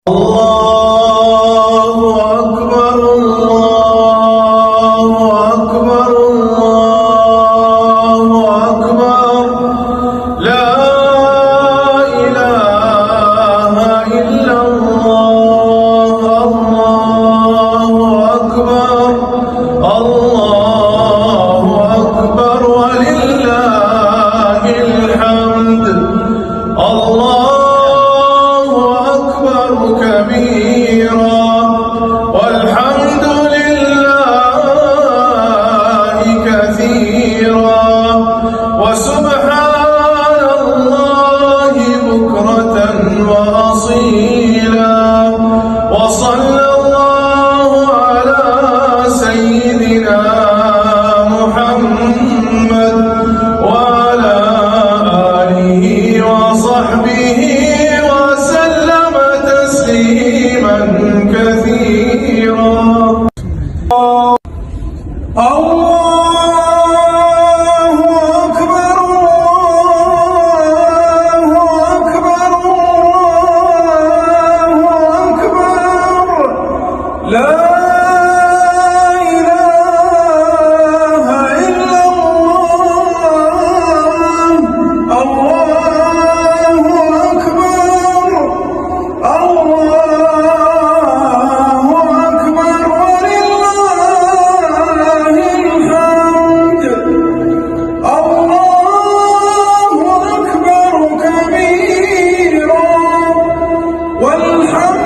الله أكبر الله أكبر الله أكبر لا إله إلا الله الله أكبر الله أكبر ولله الحمد كبيرا والحمد لله كثيرا وسبحان الله بكرة وأصيلا وصلى الله على سيدنا محمد وعلى آله وصحبه كثيرا. الله أكبر الله أكبر الله أكبر لا إله إلا الله الله أكبر الله والحمد